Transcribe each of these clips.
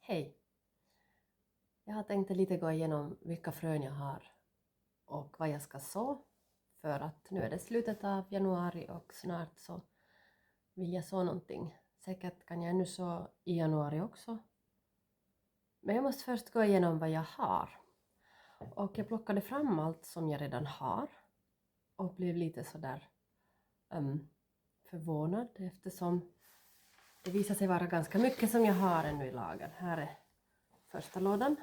Hej! Jag har tänkt lite gå igenom vilka frön jag har och vad jag ska så. För att nu är det slutet av januari och snart så vill jag så någonting. Säkert kan jag ännu så i januari också. Men jag måste först gå igenom vad jag har. Och jag plockade fram allt som jag redan har. Och blev lite sådär förvånad eftersom det visar sig vara ganska mycket som jag har ännu i lager. Här är första lådan.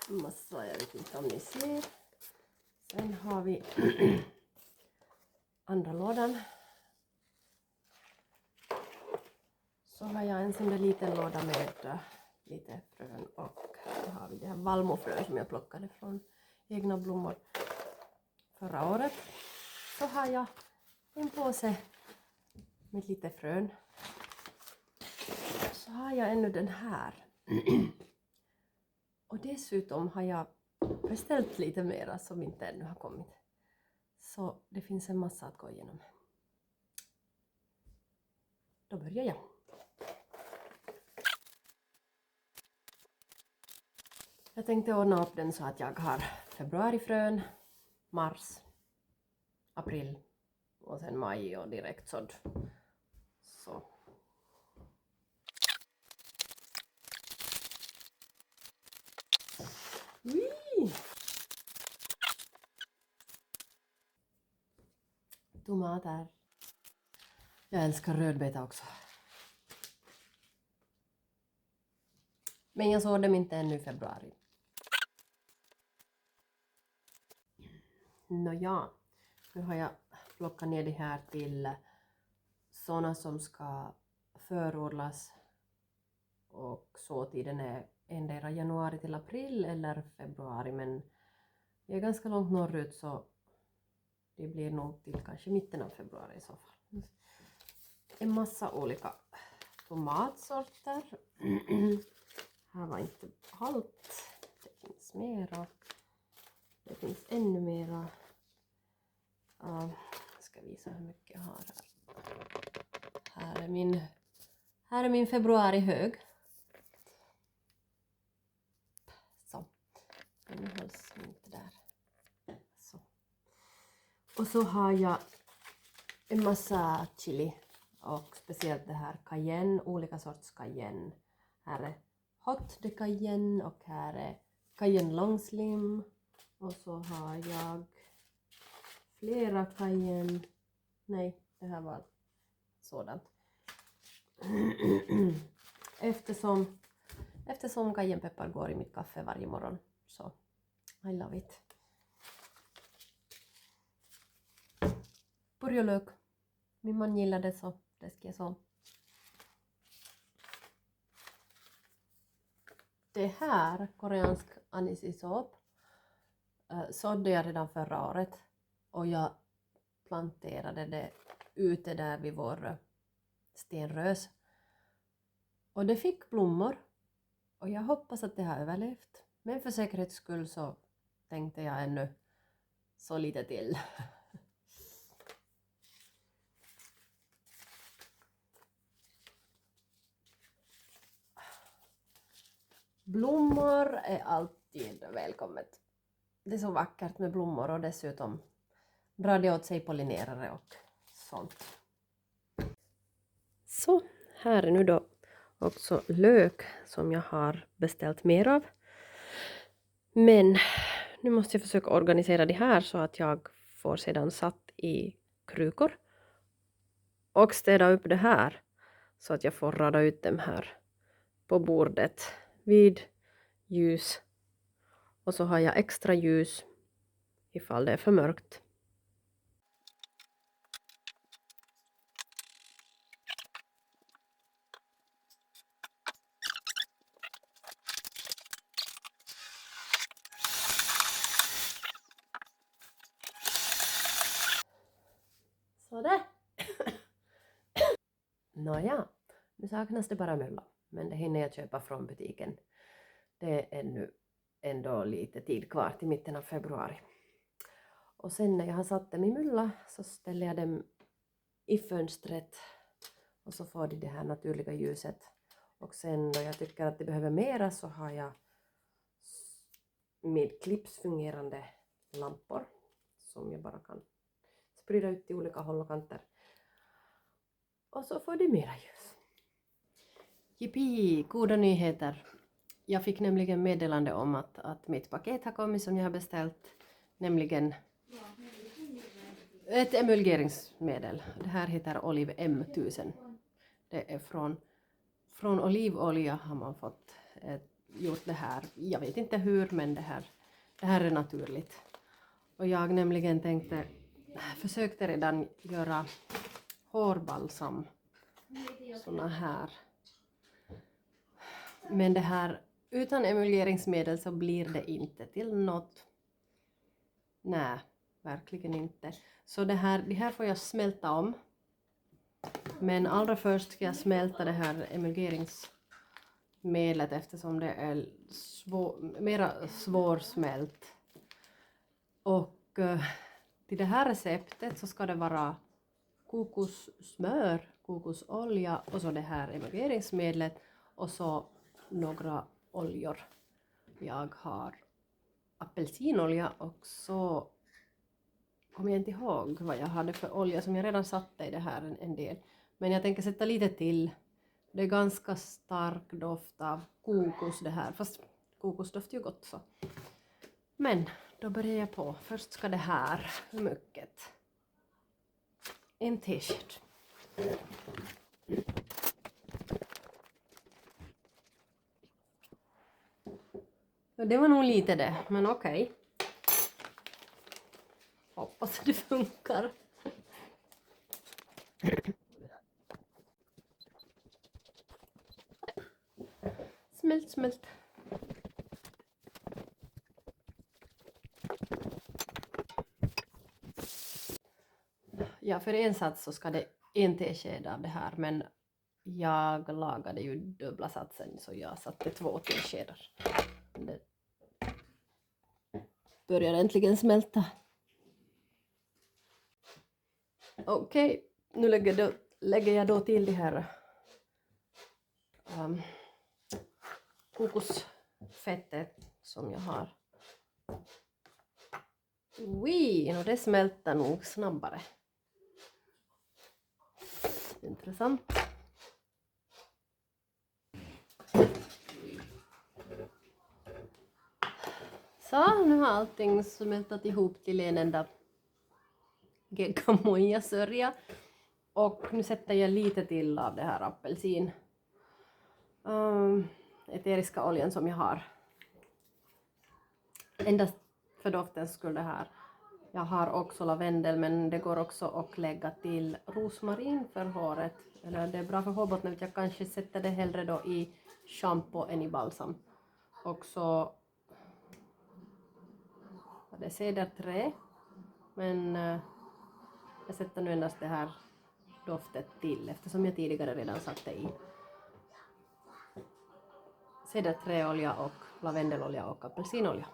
Massa, jag vet inte om ni ser. Sen har vi andra lådan. Så har jag en sån där liten låda med lite frön och här har vi det här vallmofrön som jag plockade från egna blommor förra året. Så har jag en påse med lite frön. Så har jag ännu den här. Och dessutom har jag beställt lite mera som inte ännu har kommit. Så det finns en massa att gå igenom. Då börjar jag. Jag tänkte ordna upp den så att jag har februarifrön, mars, april och sen maj och direkt sådd. Så. Wee! Tomater. Jag älskar rödbeta också. Men jag såg dem inte ännu i februari. Nåja, nu har jag plockat ner det här till sådana som ska förodlas. Och så tiden är endera januari till april eller februari. Men jag är ganska långt norrut så det blir nog till kanske mitten av februari i så fall. En massa olika tomatsorter. Här var inte allt. Det finns mera. Det finns ännu mera. Jag ska visa hur mycket jag har här. Här är min februarihög. Så. Nu hålls inte där. Så. Och så har jag en massa chili. Och speciellt det här cayenne. Olika sorts cayenne. Här är hot de cayenne och här är cayenne long slim. Och så har jag flera cayenne. Nej, det här var sådant. Eftersom cayennepeppar går i mitt kaffe varje morgon. Så I love it. Purjolök. Min man gillade så. Det ska jag så. Det här, koreansk anisisop, sådde jag redan förra året. Och jag planterade det ute där vid vår stenrös. Och det fick blommor. Och jag hoppas att det har överlevt. Men för säkerhets skull så tänkte jag ännu så lite till. Blommor är alltid välkommet. Det är så vackert med blommor och dessutom drar det åt sig pollinerare och sånt. Så, här är nu då också lök som jag har beställt mer av. Men nu måste jag försöka organisera det här så att jag får sedan satt i krukor. Och städa upp det här så att jag får rada ut dem här på bordet vid ljus. Och så har jag extra ljus ifall det är för mörkt. Så det. Nåja, nu saknas det bara mylla. Men det hinner jag köpa från butiken. Det är ännu ändå lite tid kvar till mitten av februari. Och sen när jag har satt dem i mylla så ställer jag dem i fönstret. Och så får de det här naturliga ljuset. Och sen då jag tycker att det behöver mera så har jag med clips fungerande lampor som jag bara kan sprida ut till olika håll och kanter. Och så får det mera ljus. Jippi, goda nyheter. Jag fick nämligen meddelande om att mitt paket har kommit som jag har beställt. Nämligen ett emulgeringsmedel. Det här heter Olive M1000. Det är från olivolja har man fått gjort det här. Jag vet inte hur, men det här är naturligt. Och jag nämligen försökte redan göra hårbalsam. Såna här. Men det här utan emulgeringsmedel så blir det inte till något. Nej, verkligen inte. Så det här får jag smälta om. Men allra först ska jag smälta det här emulgeringsmedlet eftersom det är mera svårsmält. Och till det här receptet så ska det vara kokossmör, kokosolja och så det här emulgeringsmedlet och så några oljor. Jag har apelsinolja och så kommer jag inte ihåg vad jag hade för olja som jag redan satte i det här en del. Men jag tänker sätta lite till. Det är ganska stark doft av kokos det här. Fast kokosdoft är ju gott så. Men då börjar jag på. Först ska det här, hur mycket? En t-shirt. Det var nog lite det, men okej. Hoppas det funkar. Smält. Ja, för en sats så ska det en tesked av det här, men jag lagade ju dubbla satsen så jag satte 2 teskedar. Det börjar äntligen smälta. Okej, nu lägger jag då till det här kokosfettet som jag har. Och det smälter nog snabbare. Intressant. Så, nu har allting smältat ihop till en enda geggamoja-sörja. Och nu sätter jag lite till av det här apelsin. Eteriska oljan som jag har. Endast för doftens skull det här. Jag har också lavendel, men det går också att lägga till rosmarin för håret. Eller det är bra för hårbotten, jag kanske sätter det hellre då i shampoo än i balsam. Och så det är cederträ, men jag sätter nu endast det här doftet till eftersom jag tidigare redan satte i cederträolja och lavendelolja och apelsinolja.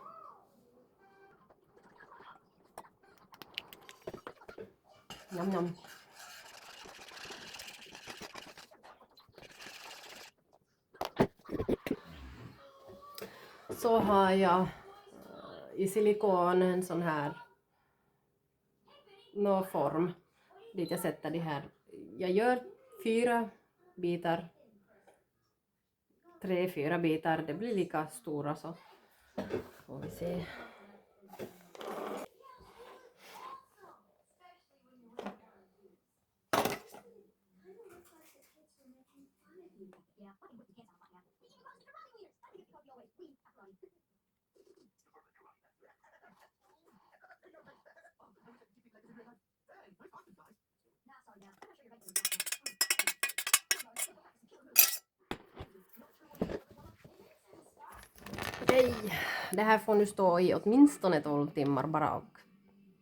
Njam. Så har jag i silikon en sån här form dit jag sätter det här. Jag gör 4 bitar, 3-4 bitar, det blir lika stora så får vi se. Okej, det här får nu stå i åtminstone 12 timmar bara och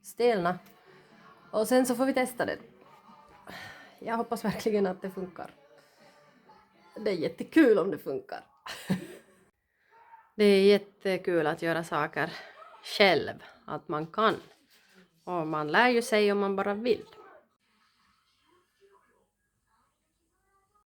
stelna. Och sen så får vi testa det. Jag hoppas verkligen att det funkar. Det är jättekul om det funkar. Det är jättekul att göra saker själv, att man kan. Och man lär ju sig om man bara vill.